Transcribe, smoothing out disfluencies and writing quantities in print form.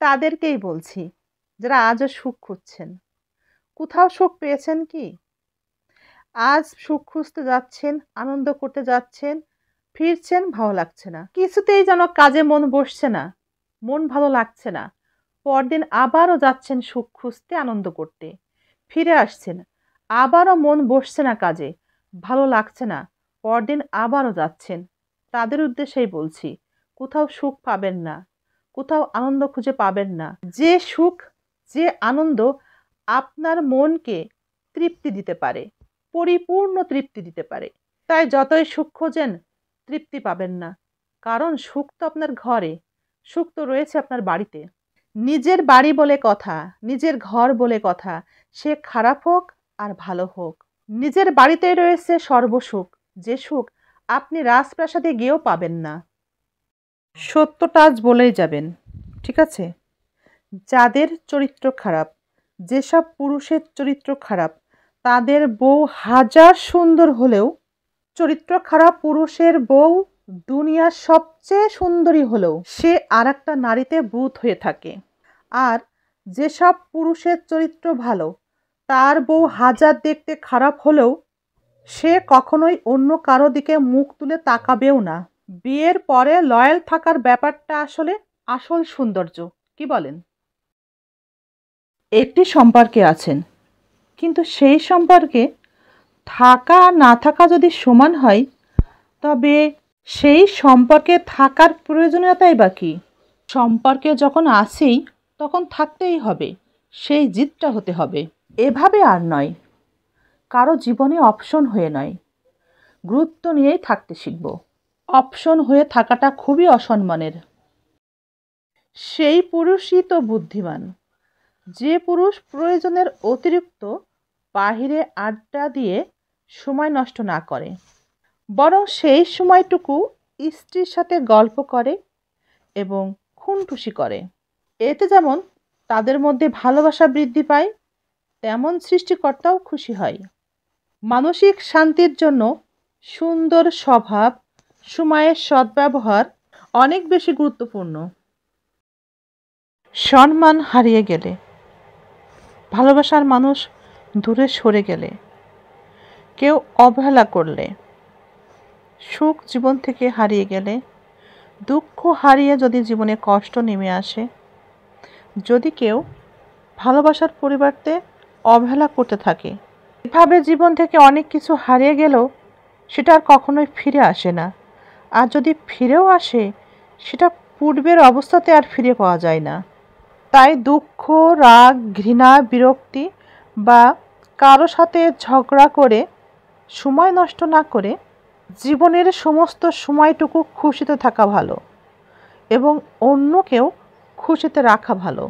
তাদেরকেই বলছি, যারা আজও সুখ খুঁজছেন। কোথাও সুখ পেয়েছেন কি? আজ সুখ খুঁজতে যাচ্ছেন, আনন্দ করতে যাচ্ছেন, ফিরছেন, ভালো লাগছে না। কিছুতেই যেন কাজে মন বসছে না, মন ভালো লাগছে না। পরদিন আবারও যাচ্ছেন সুখ খুঁজতে, আনন্দ করতে। ফিরে আসছেন, আবারও মন বসছে না কাজে, ভালো লাগছে না। পরদিন আবারও যাচ্ছেন। তাদের উদ্দেশ্যেই বলছি, কোথাও সুখ পাবেন না, কোথাও আনন্দ খুঁজে পাবেন না। যে সুখ, যে আনন্দ আপনার মনকে তৃপ্তি দিতে পারে, পরিপূর্ণ তৃপ্তি দিতে পারে। তাই যতই সুখ খোঁজেন, তৃপ্তি পাবেন না। কারণ সুখ তো আপনার ঘরে, সুখ তো রয়েছে আপনার বাড়িতে। নিজের বাড়ি বলে কথা, নিজের ঘর বলে কথা, সে খারাপ হোক আর ভালো হোক, নিজের বাড়িতেই রয়েছে সর্বসুখ, যে সুখ আপনি রাজপ্রাসাদে গিয়েও পাবেন না। সত্যটা আজ বলেই যাবেন, ঠিক আছে? যাদের চরিত্র খারাপ, যেসব পুরুষের চরিত্র খারাপ, তাদের বউ হাজার সুন্দর হলেও, চরিত্র খারাপ পুরুষের বউ দুনিয়ার সবচেয়ে সুন্দরী হলেও সে আর একটা নারীতে ভূত হয়ে থাকে। আর যেসব পুরুষের চরিত্র ভালো, তার বউ হাজার দেখতে খারাপ হলেও সে কখনোই অন্য কারো দিকে মুখ তুলে তাকাবেও না। বিয়ের পরে লয়াল থাকার ব্যাপারটা আসলে আসল সৌন্দর্য, কি বলেন? একটি সম্পর্কে আছেন, কিন্তু সেই সম্পর্কে থাকা আর না থাকা যদি সমান হয়, তবে সেই সম্পর্কে থাকার প্রয়োজনীয়তাই বা কী? সম্পর্কে যখন আসেই তখন থাকতেই হবে, সেই জিতটা হতে হবে। এভাবে আর নয়, কারো জীবনে অপশন হয়ে নয়, গুরুত্ব নিয়েই থাকতে শিখব। অপশন হয়ে থাকাটা খুবই অসম্মানের। সেই পুরুষই তো বুদ্ধিমান, যে পুরুষ প্রয়োজনের অতিরিক্ত বাহিরে আড্ডা দিয়ে সময় নষ্ট না করে, বরং সেই সময়টুকু স্ত্রীর সাথে গল্প করে এবং খুনটুসি করে। এতে যেমন তাদের মধ্যে ভালোবাসা বৃদ্ধি পায়, তেমন সৃষ্টিকর্তাও খুশি হয়। মানসিক শান্তির জন্য সুন্দর স্বভাব, সময়ের সদ্ব্যবহার অনেক বেশি গুরুত্বপূর্ণ। সম্মান হারিয়ে গেলে, ভালোবাসার মানুষ দূরে সরে গেলে, কেউ অবহেলা করলে, সুখ জীবন থেকে হারিয়ে গেলে, দুঃখ হারিয়ে যদি জীবনে কষ্ট নেমে আসে, যদি কেউ ভালোবাসার পরিবর্তে অবহেলা করতে থাকে, এভাবে জীবন থেকে অনেক কিছু হারিয়ে গেলেও সেটা আর কখনোই ফিরে আসে না। আর যদি ফিরেও আসে, সেটা পূর্বের অবস্থাতে আর ফিরে পাওয়া যায় না। তাই দুঃখ, রাগ, ঘৃণা, বিরক্তি বা কারো সাথে ঝগড়া করে সময় নষ্ট না করে জীবনের সমস্ত সময়টুকু খুশিতে থাকা ভালো এবং অন্যকেও খুশিতে রাখা ভালো।